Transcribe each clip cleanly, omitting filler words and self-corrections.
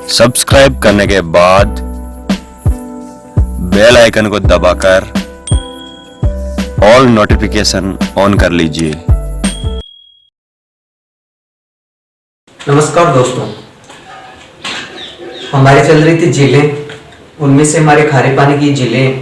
Subscribe करने के बाद बेल आइकन को दबाकर ऑल नोटिफिकेशन ऑन कर लीजिए। नमस्कार दोस्तों, हमारी चल रही थी झीलें, उनमें से हमारे खारे पानी की झीलें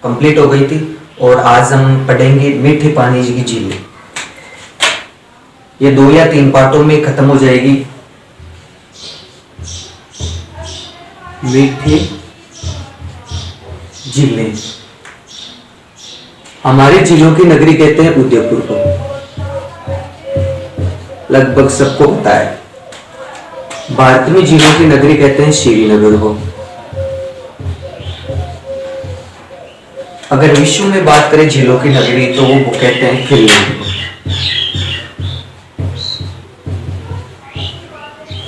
कंप्लीट हो गई थी और आज हम पढ़ेंगे मीठे पानी की झीलें। ये 2 या 3 पार्टों में खत्म हो जाएगी। मीठे झीलें, हमारी झीलों की नगरी कहते हैं उदयपुर को, लगभग सबको पता है। भारत में झीलों की नगरी कहते हैं श्रीनगर को। अगर विश्व में बात करें झीलों की नगरी तो वो कहते हैं फिनलैंड को।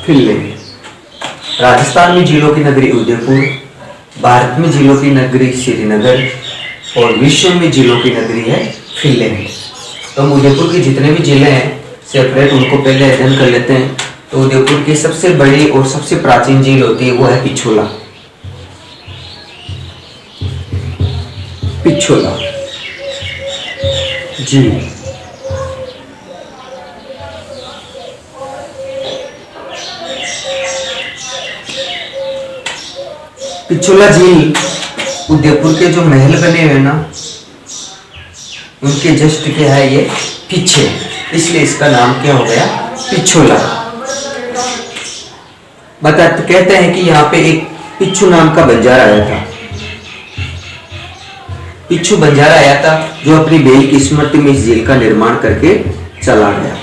फिनलैंड। राजस्थान में झीलों की नगरी उदयपुर, भारत में झीलों की नगरी श्रीनगर और विश्व में झीलों की नगरी है फिनलैंड। तो हम उदयपुर की जितने भी झीलें हैं सेपरेट उनको पहले अध्ययन कर लेते हैं। तो उदयपुर की सबसे बड़ी और सबसे प्राचीन झील होती है वो है पिछोला। पिछोला झील पिछोला झील उदयपुर के जो महल बने हुए ना उनके जस्ट क्या है ये पीछे, इसलिए इसका नाम क्या हो गया पिछोला। कहते हैं कि यहाँ पे एक पिच्छू नाम का बंजारा आया था। पिच्छू बंजारा आया था जो अपनी बेल की स्मृति में इस झील का निर्माण करके चला गया।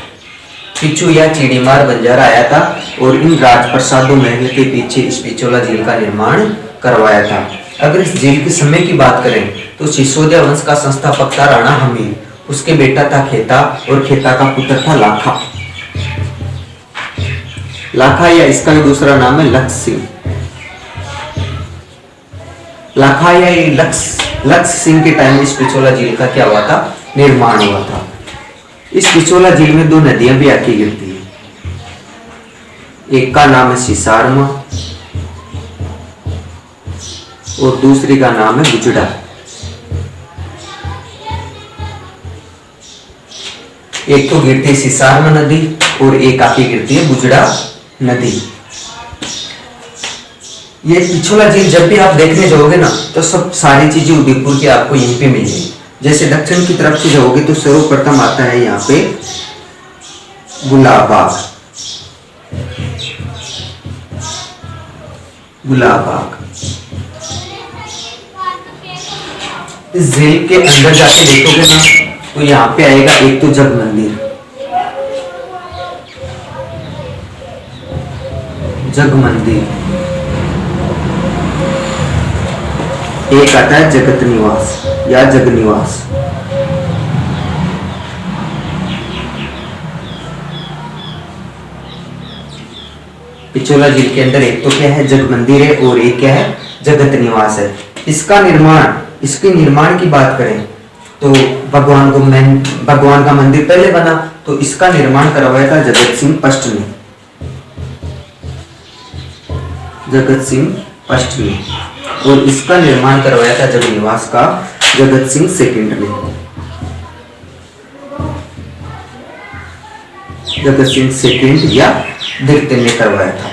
पिच्छू या चिड़ीमार बंजारा आया था और इन राजप्रसादों महल के पीछे इस पिछोला झील का निर्माण करवाया था। अगर इस झील के समय की बात करें तो सिसोदिया वंश का संस्थापक था राणा हमीर, उसके बेटा था खेता और खेता का पुत्र था लाखा। लाखा या इसका भी दूसरा नाम है लक्ष्य सिंह। लाखा या लक्ष्य सिंह के टाइम इस पिछोला झील का क्या हुआ था, निर्माण हुआ था। इस पिछोला झील में 2 नदियां भी आके गिरती है। एक का नाम है सिसारमा और दूसरी का नाम है गुजड़ा। एक तो गिरती है सिसारमा नदी और एक आके गिरती है गुजड़ा नदी। ये पिछोला झील जब भी आप देखने जाओगे ना तो सब सारी चीजें उदयपुर की आपको यहीं पे मिलेगी। जैसे दक्षिण की तरफ से जाओगे तो सर्वप्रथम आता है यहाँ पे गुलाबबाग। गुलाबबाग इस झील के अंदर जाके देखोगे ना तो यहाँ पे आएगा एक तो जग मंदिर, जग मंदिर। एक आता है जगत निवास या जग निवास। पिछोला झील के अंदर एक तो क्या है जग मंदिर है और एक क्या है जगत निवास है। इसके निर्माण की बात करें तो भगवान का मंदिर पहले बना तो इसका निर्माण करवाया था जगत सिंह फर्स्ट ने। जगत सिंह फर्स्ट ने और इसका निर्माण करवाया था जग निवास का जगत सिंह सेकंड ने। जगत सिंह सेकंड या द्वितीय ने करवाया था।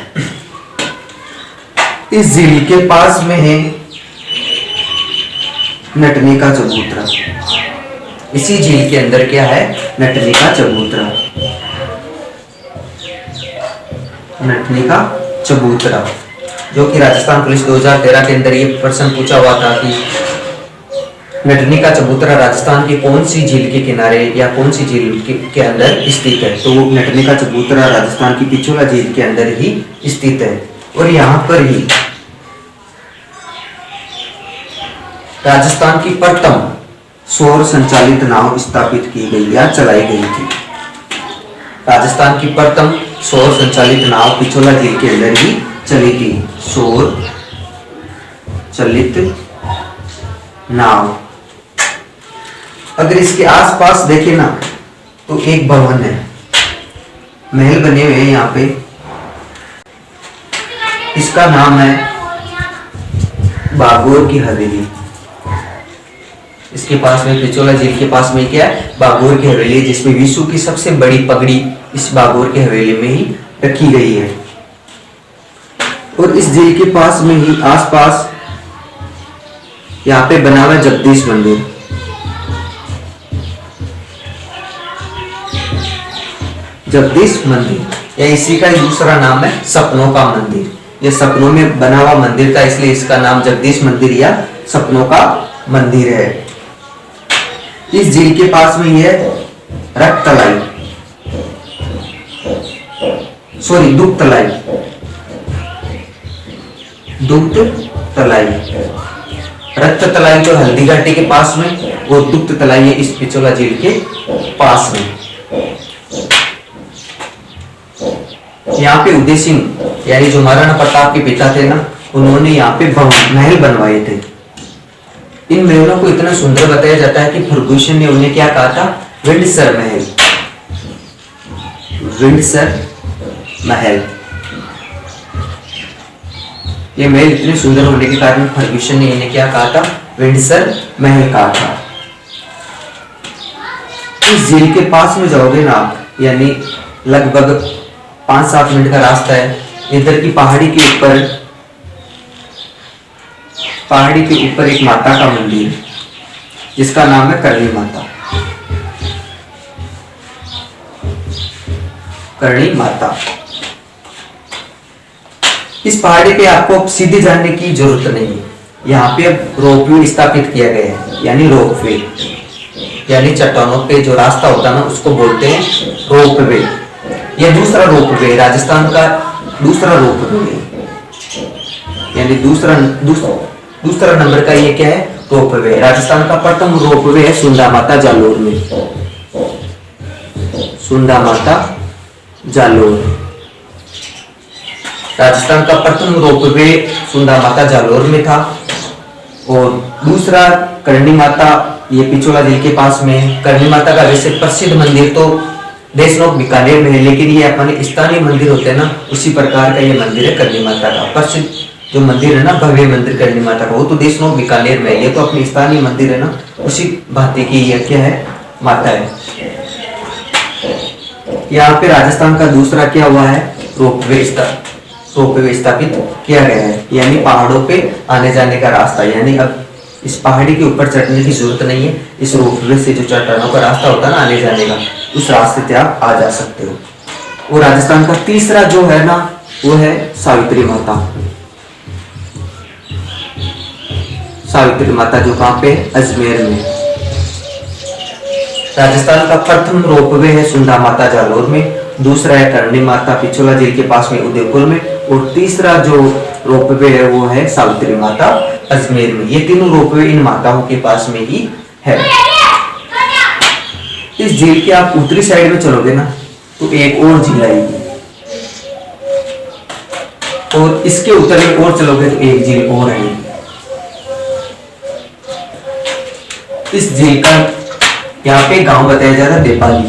इस झील के पास में है नटनी का चबूतरा। इसी झील के अंदर क्या है नटनी का चबूतरा। नटनी का चबूतरा जो कि राजस्थान पुलिस 2013 के अंदर ये प्रश्न पूछा हुआ था कि नटनी का चबूतरा राजस्थान की कौन सी झील के किनारे या कौन सी झील के अंदर स्थित है। तो नटनी का चबूतरा राजस्थान की पिछोला झील के अंदर ही स्थित है और यहाँ पर ही राजस्थान की प्रथम सौर संचालित नाव स्थापित की गई या चलाई गई थी। राजस्थान की प्रथम सौर संचालित नाव पिछोला झील के अंदर ही चली थी। सौर चलित नाव। अगर इसके आसपास देखें ना तो एक भवन है, महल बने हुए हैं यहाँ पे। इसका नाम है बागोर की हवेली। इसके पास में पिछोला झील के पास में क्या है, बागोर की हवेली, जिसमें विश्व की सबसे बड़ी पगड़ी इस बागोर की हवेली में ही रखी गई है। और इस झील के पास में ही आसपास यहाँ पे बना हुआ जगदीश मंदिर। जगदीश मंदिर या इसी का दूसरा नाम है सपनों का मंदिर। ये सपनों में बना हुआ मंदिर था, इसलिए इसका नाम जगदीश मंदिर या सपनों का मंदिर है। इस झील के पास में ये रक्तलाई, सॉरी दुग्धतलाई, दुग्धतलाई, रक्ततलाई जो हल्दी घाटी के पास में, वो दुग्धतलाई है इस पिछोला झील के पास में। यहाँ पे उदय सिंह यानी जो महाराणा प्रताप के पिता थे ना, उन्होंने यहाँ पे महल बनवाए थे। इन महलों को इतना सुंदर बताया जाता है कि फर्गुसन ने उन्हें क्या कहा था, विंडसर महल, विंडसर महल। ये महल इतने सुंदर होने के कारण फर्गुसन ने इन्हें क्या कहा था, विंडसर महल कहा था। इस झील के पास में जाओगे ना आप, यानी लगभग 5-7 मिनट का रास्ता है। इधर की पहाड़ी के ऊपर एक माता का मंदिर है, जिसका नाम है करणी माता। करणी माता। इस पहाड़ी पे आपको सीधे जाने की जरूरत नहीं है। यहाँ पे अब रोपवे स्थापित किया गया है, यानी रोपवे, यानी चट्टानों पे जो रास्ता होता है ना, उसको बोलते हैं रोपवे। यह दूसरा रोपवे, राजस्थान का दूसरा रोपवे, यानी दूसरा नंबर का ये क्या है, रोपवे। राजस्थान का प्रथम रोपवे है सुंदा माता जालोर में, सुंदा माता जालोर। राजस्थान का प्रथम रोपवे सुंदा माता जालोर में था। और दूसरा करणी माता, ये पिछोला झील के पास में। करणी माता का वैसे प्रसिद्ध मंदिर तो देशनोक बीकानेर में है, लेकिन ये अपने स्थानीय मंदिर होते हैं ना, उसी प्रकार का ये मंदिर है करणी माता का। प्रसिद्ध जो मंदिर है ना, भव्य मंदिर करणी माता का, वो तो देशनोक बीकानेर में है। ये तो अपनी स्थानीय मंदिर है ना, उसी भांति की ये क्या है, माता है। यहाँ पे राजस्थान का दूसरा क्या हुआ है, रोपवे स्थापित किया गया है, यानी पहाड़ों पे आने जाने का रास्ता। यानी अब इस पहाड़ी के ऊपर चढ़ने की जरूरत नहीं है। इस रोपवे से जो चट्टानों का रास्ता होता है ना आने जाने का, उस रास्ते से आप आ जा सकते हो। और राजस्थान का तीसरा जो है ना, वो है सावित्री माता। सावित्री माता जो कहाँ पे, अजमेर में। राजस्थान का प्रथम रोपवे है सुंदा माता जालोर में, दूसरा है करणी माता पिछोला झील के पास में उदयपुर में, और तीसरा जो रोपवे है वो है सावित्री माता अजमेर में। ये तीनों रोपवे इन माताओं के पास में ही है। इस झील के आप उत्तरी साइड में चलोगे ना, तो एक और झील आएगी, और इसके उत्तर में और चलोगे तो एक झील और आएगी। इस झील का यहाँ पे गांव बताया जा रहा है देपाली।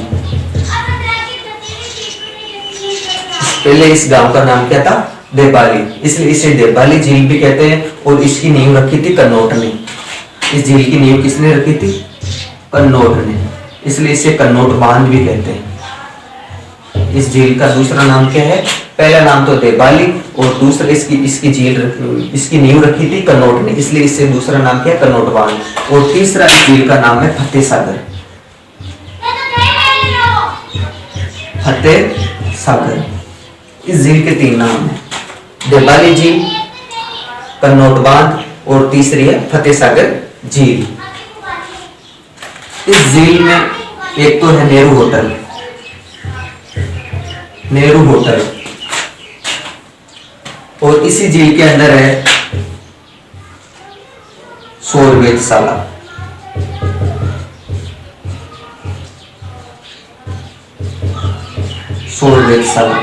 पहले इस गांव का नाम क्या था, देपाली, इसलिए इसे देपाली झील भी कहते हैं। और इसकी नींव रखी थी कन्नौट ने। इस झील की नींव किसने रखी थी, कन्नौट ने, इसलिए इसे कन्नौट बांध भी कहते हैं। इस झील का दूसरा नाम क्या है, पहला नाम तो देपाली, और दूसरा इसकी नींव रखी थी कन्नौट ने, इसलिए इससे दूसरा नाम क्या है, कन्नौट बांध। और तीसरा इस झील का नाम है फतेह सागर। फतेह सागर। इस झील के 3 नाम हैं, देपाली झील, कन्नौट बांध, और तीसरी है फतेह सागर झील। इस झील में एक तो है नेहरू होटल, नेहरू होटल, और इसी झील के अंदर है सौर वेधशाला। सौर वेधशाला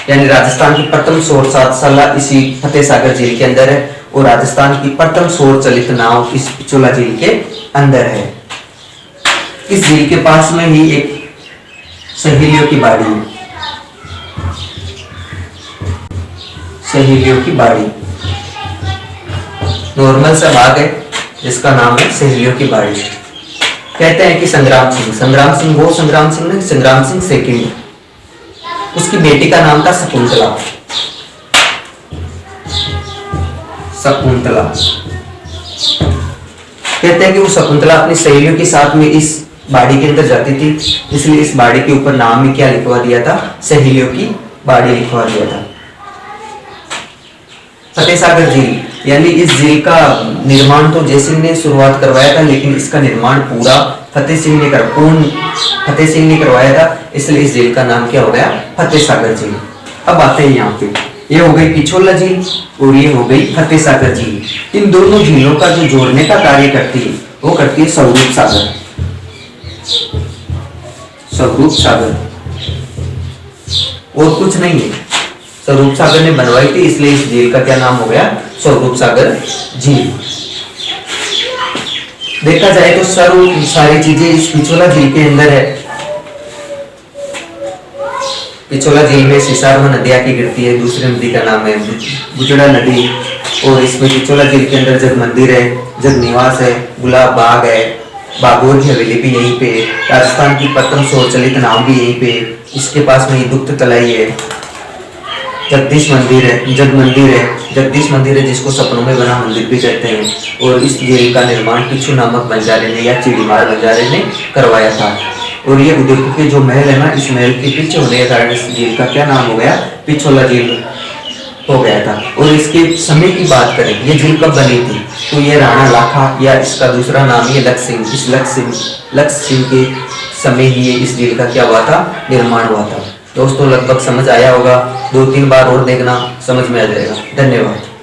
यानी राजस्थान की प्रथम सौर वेधशाला इसी फतेह सागर झील के अंदर है, और राजस्थान की प्रथम सौर चलित नाव इस पिछोला झील के अंदर है। इस झील के पास में ही एक सहेलियों की बाड़ी है, सहेलियों की बाड़ी। नॉर्मल सा भाग है जिसका नाम है सहेलियों की बाड़ी। कहते हैं कि संग्राम सिंह वो संग्राम सिंह नहीं, संग्राम सिंह सेकंड, उसकी बेटी का नाम था शकुंतला। शकुंतला कहते हैं कि वो शकुंतला अपनी सहेलियों के साथ में इस बाड़ी के अंदर जाती थी, इसलिए इस बाड़ी के ऊपर नाम में क्या लिखवा दिया था, सहेलियों की बाड़ी लिखवा दिया था। फतेह सागर झील, यानी इस झील का निर्माण तो जय सिंह ने शुरुआत करवाया था, लेकिन इसका निर्माण पूरा फतेह सिंह ने करवाया था, इसलिए इस झील का नाम क्या हो गया, फतेह सागर झील। अब आते हैं यहाँ पे, ये हो गई पिछोला झील और ये हो गई फतेह सागर झील। इन दोनों झीलों का जो जोड़ने का कार्य करती है वो करती है स्वरूप सागर। स्वरूप सागर और कुछ नहीं है, स्वरूप सागर ने बनवाई थी, इसलिए इस झील का क्या नाम हो गया, स्वरूप सागर झील। देखा जाए तो सारी चीजें इस पिछोला झील के अंदर है। पिछोला झील में सिसारमा नदी आके गिरती है, दूसरी नदी का नाम है बुचड़ा नदी, और इसमें पिछोला झील के अंदर जग मंदिर है, जग निवास है, गुलाब बाग है, बागोर की हवेली भी यहीं पे, राजस्थान की प्रथम सौचलित नाव भी यहीं पे, इसके पास में दुग्ध तलाई है, जगदीश मंदिर है, जगदीश मंदिर है जिसको सपनों में बना मंदिर भी कहते हैं। और इस झील का निर्माण पिछू नामक बंजारे ने या चिड़ीमार बंजारे ने करवाया था। और ये उदयपुर के जो महल है ना, इस महल के पीछे होने के कारण इस झील का क्या नाम हो गया, पिछोला झील हो गया था। और इसके समय की बात करें, ये झील कब बनी थी, तो ये राणा लाखा या इसका दूसरा नाम है लक्ष्य सिंह, इस लक्ष्य सिंह के समय ही इस झील का क्या हुआ था, निर्माण हुआ था। दोस्तों लगभग समझ आया होगा, 2-3 बार और देखना समझ में आ जाएगा। धन्यवाद।